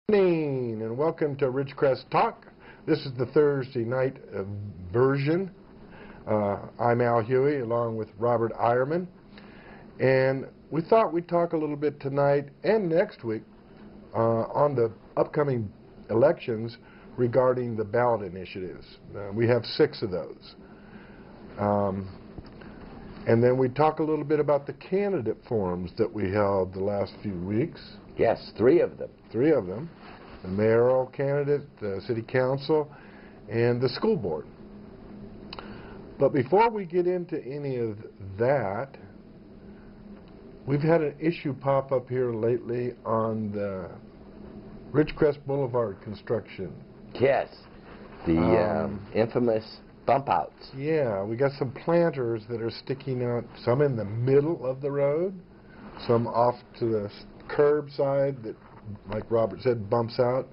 Good evening and welcome to Ridgecrest Talk. This is the Thursday night version. I'm Huey along with Robert Eierman, and we thought we'd talk a little bit tonight and next week on the upcoming elections regarding the ballot initiatives. We have 6 of those. And then we talk a little bit about the candidate forums that we held the last few weeks. Yes, 3 of them. 3 of them. The mayoral candidate, the city council, and the school board. But before we get into any of that, we've had an issue pop up here lately on the Ridgecrest Boulevard construction. Yes, the infamous bump outs. Yeah, we got some planters that are sticking out, some in the middle of the road, some off to the curb side that, like Robert said, bumps out.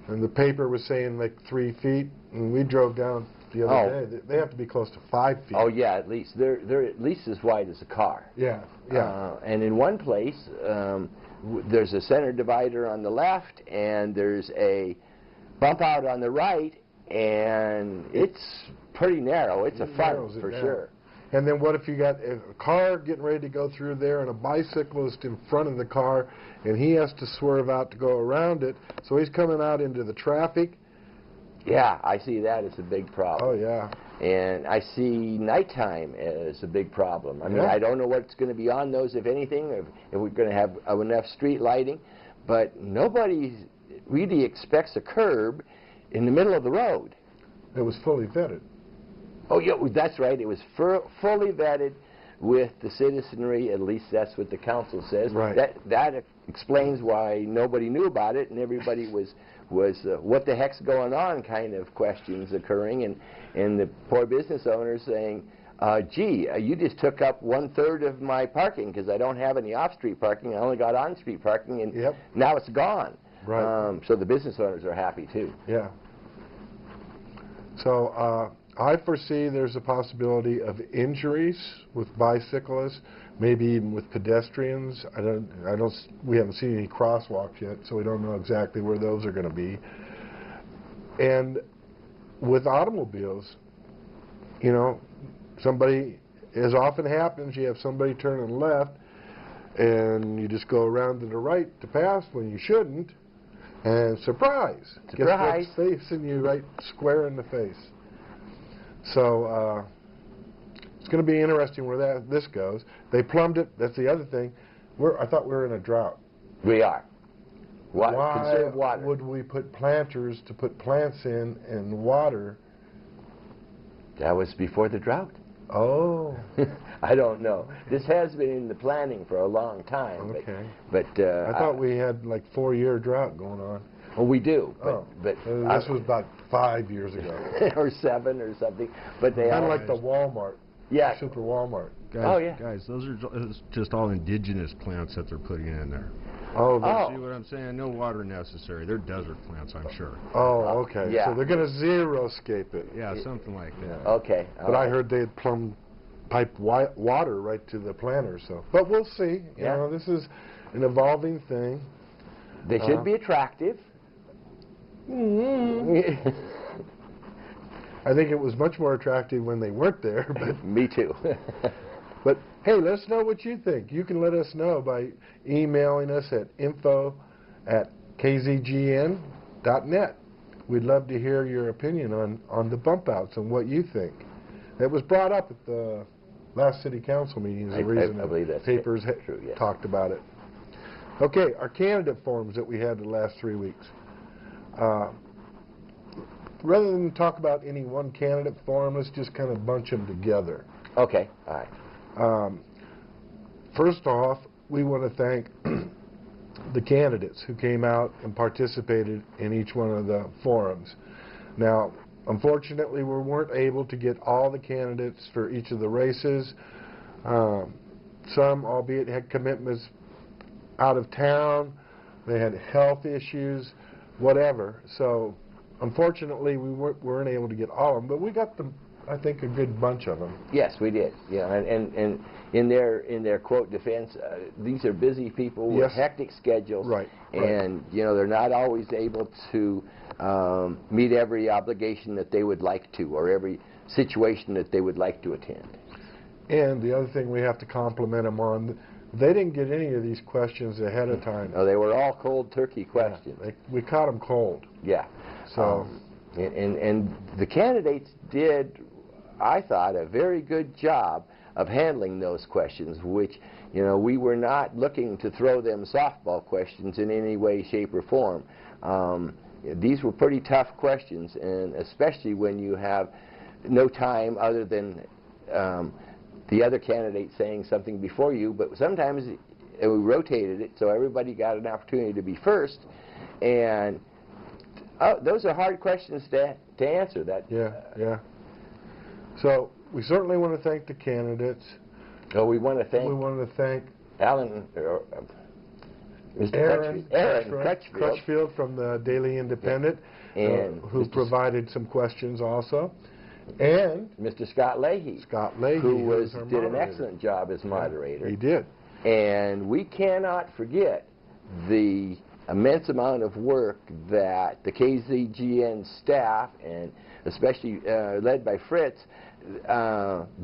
And the paper was saying like 3 feet, and we drove down the other day. They have to be close to 5 feet. Oh yeah, at least they're at least as wide as a car. Yeah, yeah. And in one place, there's a center divider on the left, and there's a bump out on the right, and it's pretty narrow. It's a front for sure. And then what if you got a car getting ready to go through there and a bicyclist in front of the car, and he has to swerve out to go around it, so he's coming out into the traffic? Yeah, I see that as a big problem. Oh, yeah. And I see nighttime as a big problem. I mean, I don't know what's going to be on those, if anything, if we're going to have enough street lighting, but nobody really expects a curb in the middle of the road. It was fully vetted. Oh, yeah, that's right. It was fully vetted with the citizenry. At least that's what the council says. Right. That explains why nobody knew about it, and everybody was what the heck's going on kind of questions occurring, and the poor business owners saying, gee, you just took up 1/3 of my parking because I don't have any off-street parking. I only got on-street parking, and now it's gone. Right. So the business owners are happy too. Yeah. So I foresee there's a possibility of injuries with bicyclists, maybe even with pedestrians. We haven't seen any crosswalks yet, so we don't know exactly where those are going to be. And with automobiles, you know, somebody, as often happens, you have somebody turning left, and you just go around to the right to pass when you shouldn't, and surprise! Guess what's facing you right square in the face. So it's going to be interesting where this goes. They plumbed it. That's the other thing. I thought we were in a drought. We are. Why conserve water. Would we put planters to put plants in and water? That was before the drought. Oh. I don't know. This has been in the planning for a long time. Okay. But I thought we had like 4-year drought going on. Well, we do. But this was about 5 years ago. Or 7 or something. But they kind of like the Walmart. Yeah. Super Walmart. Guys, guys, those are just all indigenous plants that they're putting in there. Oh. See what I'm saying? No water necessary. They're desert plants, I'm sure. Oh, okay. Yeah. So they're going to zero-scape it. Yeah, something like that. Okay. But I heard they had piped water right to the planters. So, but we'll see. You know, this is an evolving thing. They should be attractive. I think it was much more attractive when they weren't there. But me too. But hey, let us know what you think. You can let us know by emailing us at info@kzgn.net. We'd love to hear your opinion on the bump outs and what you think. It was brought up at the last city council meeting as a reason I believe the that's papers true, yes. talked about it. Okay, our candidate forums that we had the last 3 weeks. Rather than talk about any one candidate forum, let's just kind of bunch them together. Okay, all right. First off, we want to thank the candidates who came out and participated in each one of the forums. Now, unfortunately, we weren't able to get all the candidates for each of the races. Some, albeit, had commitments out of town. They had health issues, whatever. So, unfortunately, we weren't able to get all of them, but we got I think, a good bunch of them. Yes, we did. Yeah, and in their quote defense, these are busy people with Yes. hectic schedules, Right, and you know they're not always able to meet every obligation that they would like to, or every situation that they would like to attend. And the other thing we have to compliment them on, they didn't get any of these questions ahead of time. No, they were all cold turkey questions. Yeah, we caught them cold. Yeah. So. And the candidates did, I thought, a very good job of handling those questions, which, you know, we were not looking to throw them softball questions in any way, shape, or form. These were pretty tough questions, and especially when you have no time other than the other candidate saying something before you, but sometimes we rotated it so everybody got an opportunity to be first, and those are hard questions to answer. Yeah. So we certainly want to thank the candidates. Oh, we want to thank. We want to thank Alan, Mr. Aaron Crutchfield from the Daily Independent, and who provided some questions also, and Mr. Scott Leahy, who did an excellent job as moderator. Yeah, he did. And we cannot forget the immense amount of work that the KZGN staff, and especially led by Fritz,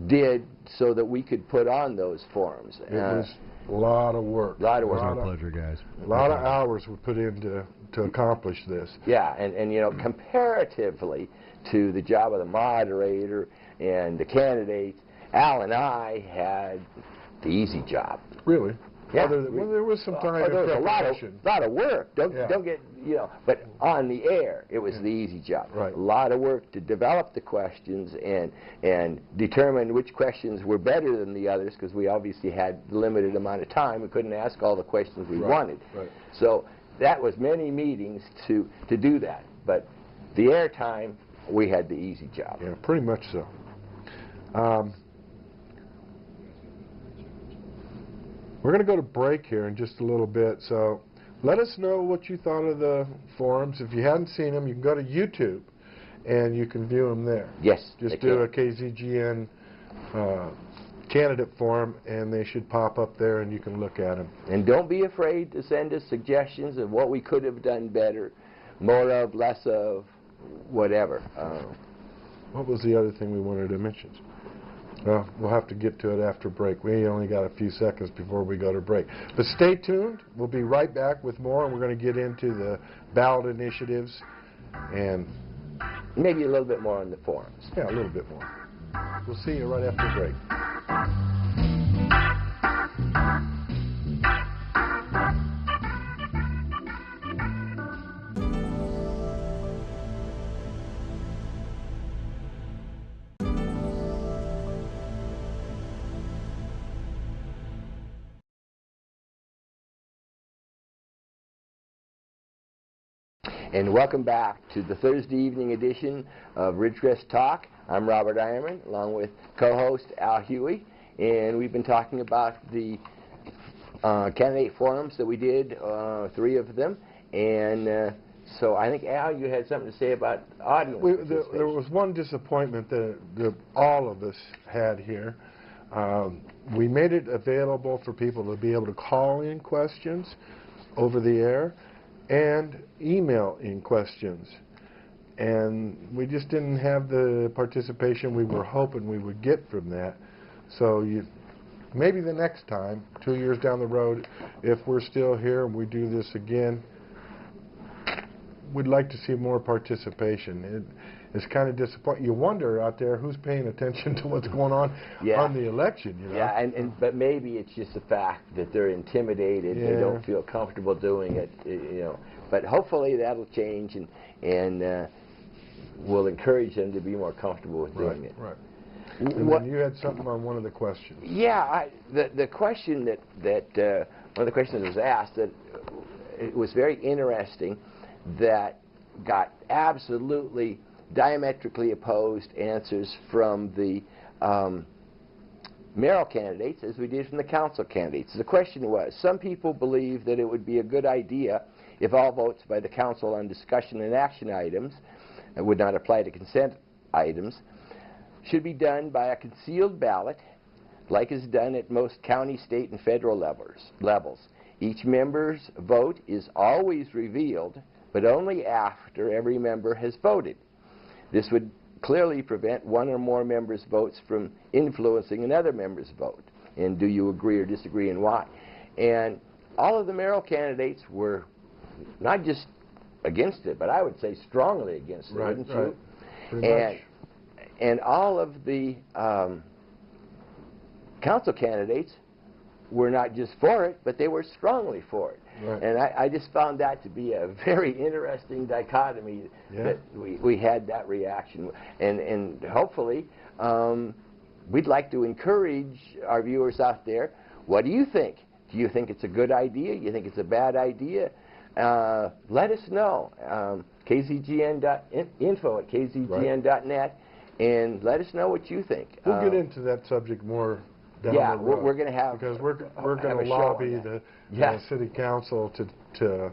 did so that we could put on those forums. It was a lot of work. It was our pleasure, guys. A lot of hours were put in to accomplish this. Yeah, and you know, comparatively to the job of the moderator and the candidates, Al and I had the easy job. Really? Yeah. Well, there was some time in there was preparation. a lot of work. Don't get, you know, but on the air, it was the easy job. Right. A lot of work to develop the questions and determine which questions were better than the others, because we obviously had a limited amount of time. We couldn't ask all the questions we wanted. Right. So that was many meetings to do that. But the air time, we had the easy job. Yeah, pretty much so. We're going to go to break here in just a little bit, so let us know what you thought of the forums. If you hadn't seen them, you can go to YouTube and you can view them there. Yes. Just do a KZGN candidate forum, and they should pop up there, and you can look at them. And don't be afraid to send us suggestions of what we could have done better, more of, less of, whatever. What was the other thing we wanted to mention? Well, we'll have to get to it after break. We only got a few seconds before we go to break. But stay tuned. We'll be right back with more, and we're going to get into the ballot initiatives and maybe a little bit more on the forums. Yeah, a little bit more. We'll see you right after break. And welcome back to the Thursday evening edition of Ridgecrest Talk. I'm Robert Eierman, along with co-host Al Huey, and we've been talking about the candidate forums that we did, 3 of them, and so I think, Al, you had something to say about audience participation. There was one disappointment that all of us had here. We made it available for people to be able to call in questions over the air and email in questions, and we just didn't have the participation we were hoping we would get from that. So maybe the next time, 2 years down the road, if we're still here and we do this again, we'd like to see more participation. It's kind of disappointing. You wonder out there who's paying attention to what's going on the election. You know? Yeah, but maybe it's just the fact that they're intimidated. They don't feel comfortable doing it. You know, but hopefully that'll change, and we'll encourage them to be more comfortable with doing it. Right. And then you had something on one of the questions. Yeah, the question that one of the questions that was asked, that it was very interesting, that got absolutely diametrically opposed answers from the mayoral candidates as we did from the council candidates. The question was, some people believe that it would be a good idea if all votes by the council on discussion and action items would not apply to consent items should be done by a concealed ballot, like is done at most county, state, and federal levels. Each member's vote is always revealed, but only after every member has voted. This would clearly prevent one or more members' votes from influencing another member's vote. And do you agree or disagree, and why? And all of the mayoral candidates were not just against it, but I would say strongly against it, wouldn't you? Pretty much. And all of the council candidates were not just for it, but they were strongly for it. Right. And I just found that to be a very interesting dichotomy, that we had that reaction. And hopefully, we'd like to encourage our viewers out there. What do you think? Do you think it's a good idea? Do you think it's a bad idea? Let us know. KZGN.info at KZGN.net, and let us know what you think. We'll get into that subject more down the road. We're going to have, because we're going to lobby the city council to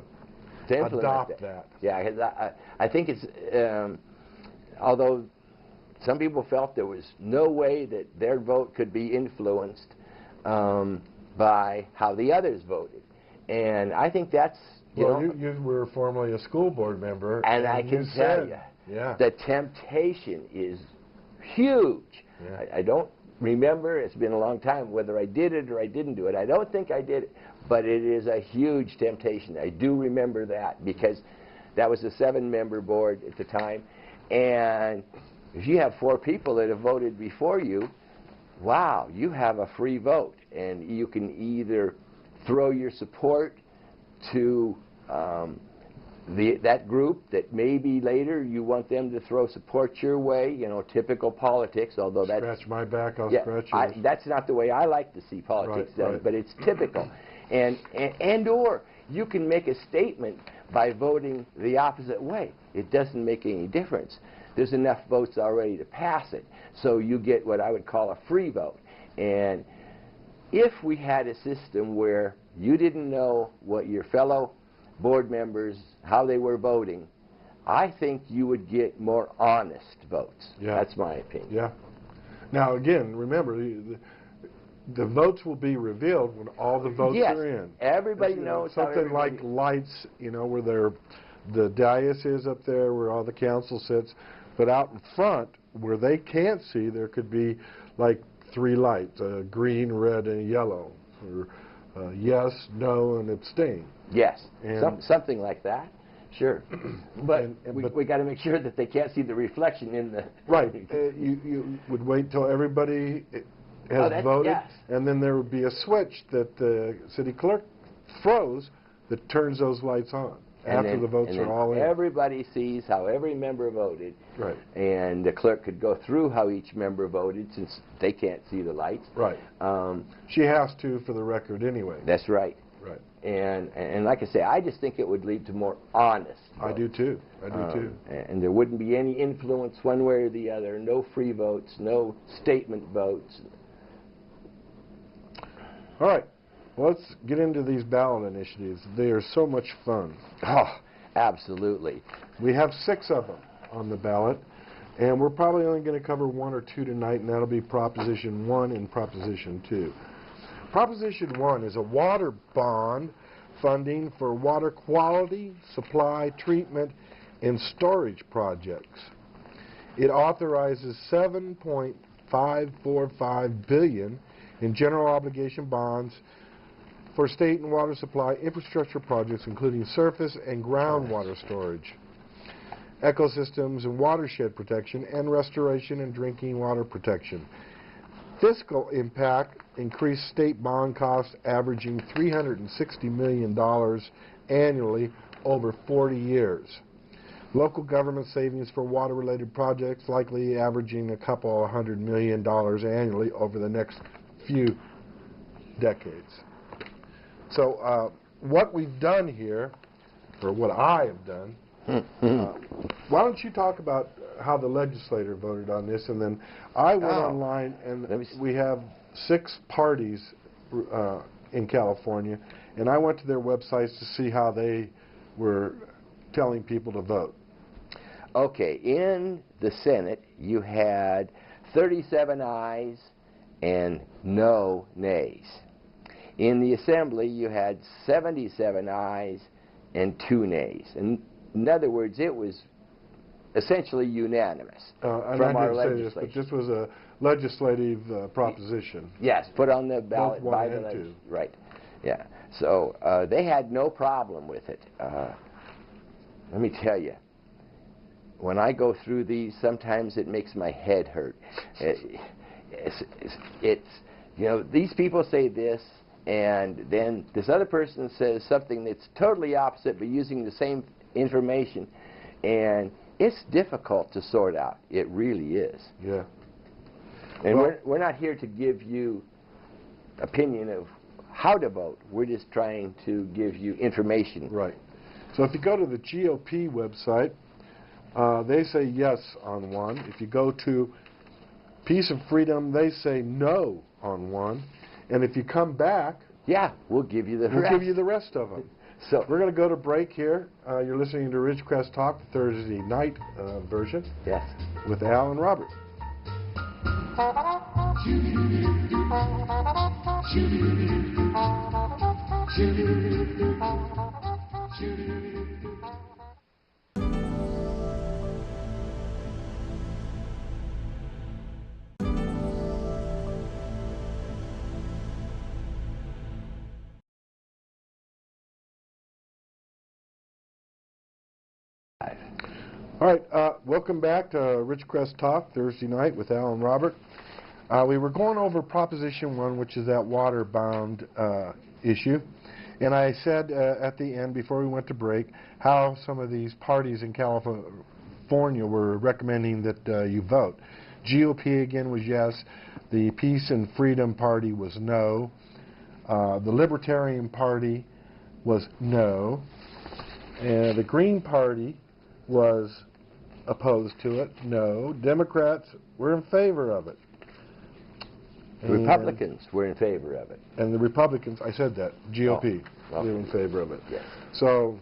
adopt that. Yeah, because I think it's, although some people felt there was no way that their vote could be influenced by how the others voted. And I think that's, you were formerly a school board member. And I can tell you, the temptation is huge. Yeah. I don't remember, it's been a long time, whether I did it or I didn't do it. I don't think I did it, but it is a huge temptation. I do remember that, because that was a 7-member board at the time. And if you have 4 people that have voted before you, wow, you have a free vote. And you can either throw your support to that group that maybe later you want them to throw support your way, you know, typical politics, although that's... Scratch my back, I'll scratch yours. That's not the way I like to see politics done, but it's typical. And or you can make a statement by voting the opposite way. It doesn't make any difference. There's enough votes already to pass it, so you get what I would call a free vote. And if we had a system where you didn't know what your fellow board members, how they were voting, I think you would get more honest votes. Yeah. That's my opinion. Yeah. Now, again, remember, the votes will be revealed when all the votes are in. Everybody knows how something like lights, you know, where the dais is up there, where all the council sits, but out in front, where they can't see, there could be like 3 lights, a green, red, and a yellow, or yes, no, and abstain. Yes, something like that. Sure, but we got to make sure that they can't see the reflection in the... Right. You would wait till everybody has voted, and then there would be a switch that the city clerk throws that turns those lights on after the votes are all in. Everybody sees how every member voted, right? And the clerk could go through how each member voted, since they can't see the lights. Right. She has to, for the record, anyway. That's right. Right. And like I say, I just think it would lead to more honest votes. I do too. I do too. And there wouldn't be any influence one way or the other. No free votes. No statement votes. All right. Well, let's get into these ballot initiatives. They are so much fun. Oh, absolutely. We have 6 of them on the ballot, and we're probably only going to cover 1 or 2 tonight, and that'll be Proposition 1 and Proposition 2. Proposition 1 is a water bond funding for water quality, supply, treatment, and storage projects. It authorizes $7.545 billion in general obligation bonds for state and water supply infrastructure projects, including surface and groundwater storage, ecosystems and watershed protection, and restoration and drinking water protection. Fiscal impact increased state bond costs averaging $360 million annually over 40 years. Local government savings for water-related projects likely averaging a couple $100 million annually over the next few decades. So what we've done here, or what I have done, why don't you talk about how the legislature voted on this, and then I went online, and we have 6 parties in California, and I went to their websites to see how they were telling people to vote. Okay, in the Senate, you had 37 ayes and no nays. In the Assembly, you had 77 ayes and 2 nays. In other words, it was essentially unanimous from our legislation. But this was a legislative proposition. Yes, put on the ballot Both by one the and two. right. Yeah. So they had no problem with it. Let me tell you, when I go through these, sometimes it makes my head hurt. It's you know, these people say this, and then this other person says something that's totally opposite, but using the same information, and it's difficult to sort out. It really is. Yeah. And Well, we're not here to give you opinion of how to vote. We're just trying to give you information. right. So if you go to the GOP website, they say yes on one. If you go to Peace and Freedom, they say no on one. And if you come back, Yeah, we'll give you the we'll rest. give you the rest of them. So, We're going to go to break here. You're listening to Ridgecrest Talk, the Thursday night version, yes. with Al and Robert. All right, welcome back to Ridgecrest Talk, Thursday night with Al and Robert. We were going over Proposition 1, which is that water-bound issue. And I said at the end, before we went to break, how some of these parties in California were recommending that you vote. GOP, again, was yes. The Peace and Freedom Party was no. The Libertarian Party was no. And the Green Party was opposed to it, no. Democrats were in favor of it. The Republicans were in favor of it. And the Republicans, I said that, GOP, well, they were in favor of it. Yes. So,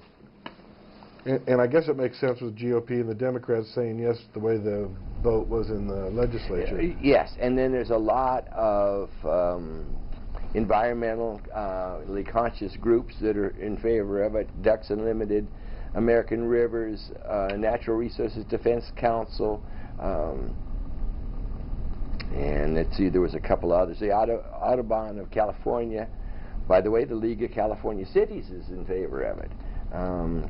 and I guess it makes sense with GOP and the Democrats saying yes the way the vote was in the legislature. Yes, and then there's a lot of environmentally conscious groups that are in favor of it. Ducks Unlimited, American Rivers, Natural Resources Defense Council, and let's see, there was a couple others. The Audubon of California. By the way, the League of California Cities is in favor of it.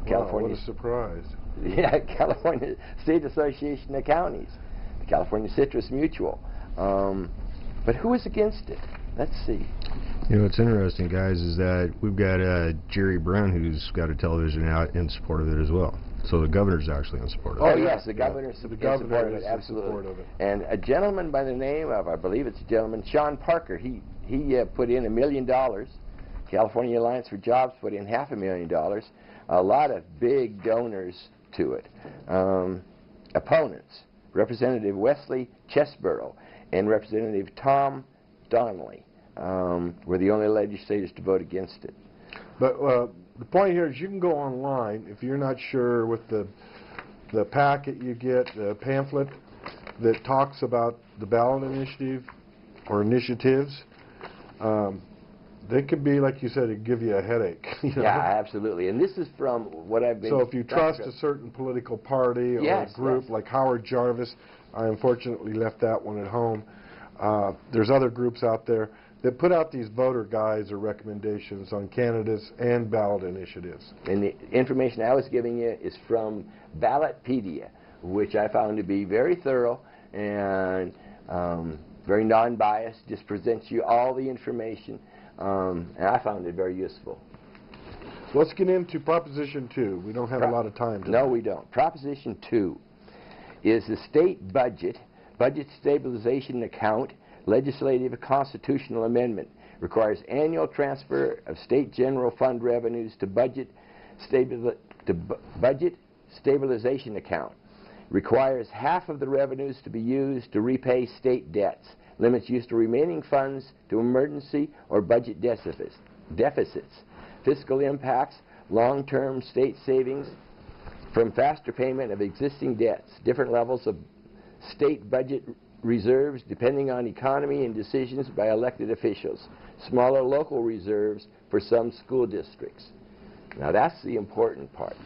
California, what a surprise. Yeah, California State Association of Counties, the California Citrus Mutual. But who is against it? Let's see. You know, what's interesting, guys, is that we've got Jerry Brown, who's got a television out in support of it as well. So the governor's actually in support of it. Oh, yes, the governor's in support of it, absolutely. And a gentleman by the name of, I believe it's a gentleman, Sean Parker, he put in $1 million. California Alliance for Jobs put in $500,000. A lot of big donors to it. Opponents, Representative Wesley Chesborough and Representative Tom Donnelly were the only legislators to vote against it. But the point here is you can go online if you're not sure with the packet you get, the pamphlet that talks about the ballot initiative or initiatives. They could be, like you said, it give you a headache. You know? Yeah, absolutely. And this is from what I've been... So if you trust a certain political party or a group like Howard Jarvis, I unfortunately left that one at home. There's other groups out there that put out these voter guides or recommendations on candidates and ballot initiatives. And the information I was giving you is from Ballotpedia, which I found to be very thorough and very non-biased, just presents you all the information, and I found it very useful. Let's get into Proposition 2. We don't have a lot of time today. No, we don't. Proposition 2 is the state budget stabilization account, legislative constitutional amendment. Requires annual transfer of state general fund revenues to budget stabilization account. Requires half of the revenues to be used to repay state debts. Limits use of remaining funds to emergency or budget deficits. Fiscal impacts, long-term state savings from faster payment of existing debts. Different levels of state budget reserves depending on economy and decisions by elected officials. Smaller local reserves for some school districts. Now that's the important part.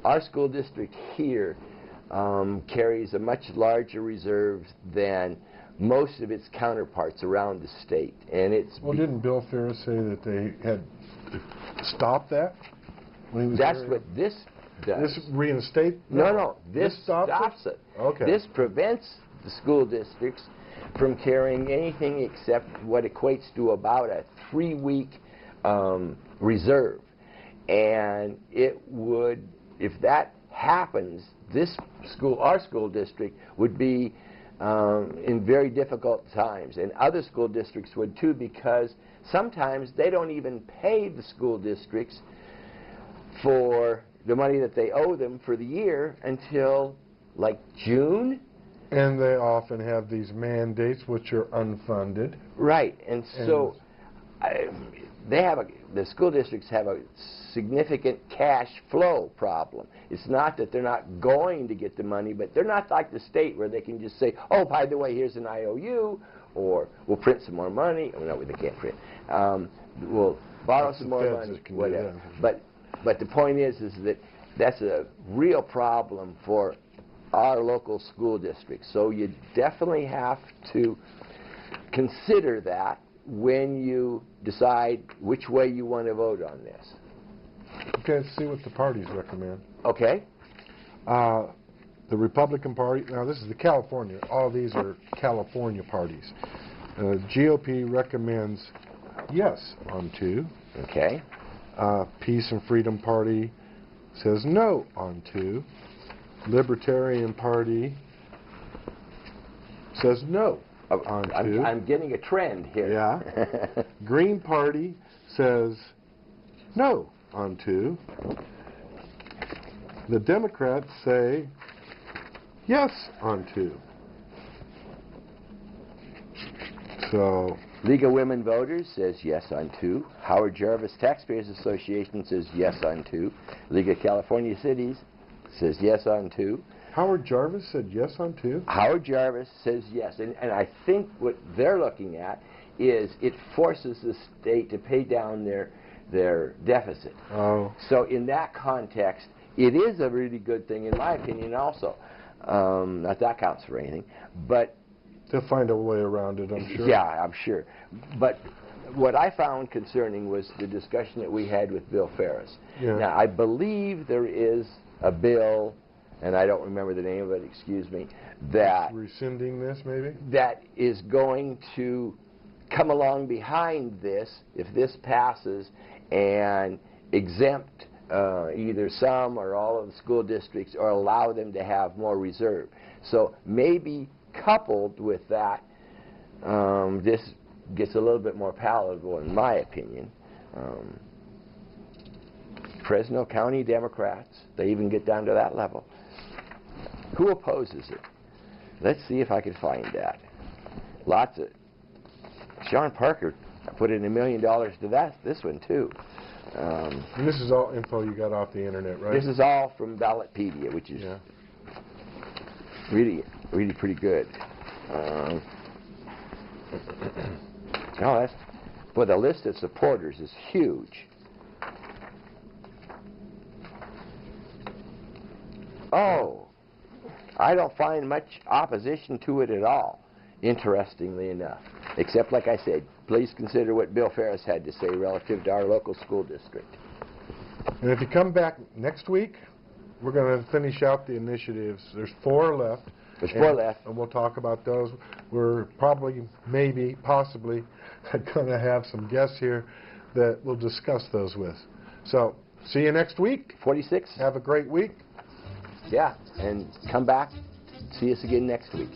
Our school district here carries a much larger reserve than most of its counterparts around the state, and it's. Well, didn't Bill Ferris say that they had stopped that when he was That's there? what this does. This reinstate? No. This stops it. Okay. This prevents the school districts from carrying anything except what equates to about a 3-week reserve. And it would, if that happens, our school district would be in very difficult times. And other school districts would too, because sometimes they don't even pay the school districts for the money that they owe them for the year until like June. And they often have these mandates which are unfunded. Right, and so the school districts have a significant cash flow problem. It's not that they're not going to get the money, but they're not like the state where they can just say, oh, by the way, here's an IOU, or we'll print some more money. Oh, no, they can't print. We'll borrow some more money, whatever. But the point is that that's a real problem for our local school districts. So you definitely have to consider that when you decide which way you want to vote on this. Okay, let's see what the parties recommend. Okay? The Republican Party, now this is the California, all these are California parties. GOP recommends yes on 2. Okay. Peace and Freedom Party says no on 2. Libertarian Party says no on 2. I'm getting a trend here. Yeah. Green Party says no on 2. The Democrats say yes on 2. So League of Women Voters says yes on 2. Howard Jarvis Taxpayers Association says yes on 2. League of California Cities says yes on 2. Howard Jarvis said yes on 2? Howard Jarvis says yes. And I think what they're looking at is it forces the state to pay down their deficit. Oh. So in that context, it is a really good thing, in my opinion, also. Not that counts for anything. But they'll find a way around it, I'm sure. Yeah, I'm sure. But what I found concerning was the discussion that we had with Bill Ferris. Yeah. Now, I believe there is a bill, and I don't remember the name of it, excuse me, that rescinding this, maybe? That is going to come along behind this, if this passes, and exempt either some or all of the school districts, or allow them to have more reserve. So maybe coupled with that, this gets a little bit more palatable, in my opinion. Fresno County Democrats, they even get down to that level. Who opposes it? Let's see if I can find that. Lots of. Sean Parker put in $1 million to this one too. And this is all info you got off the internet, right? This is all from Ballotpedia, which is really pretty good. The list of supporters is huge. Oh, I don't find much opposition to it at all, interestingly enough. Except, like I said, please consider what Bill Ferris had to say relative to our local school district. And if you come back next week, we're going to finish out the initiatives. There's 4 left. There's 4 left. And we'll talk about those. We're probably, maybe, possibly going to have some guests here that we'll discuss those with. So, see you next week. 46. Have a great week. Yeah, and come back. See us again next week.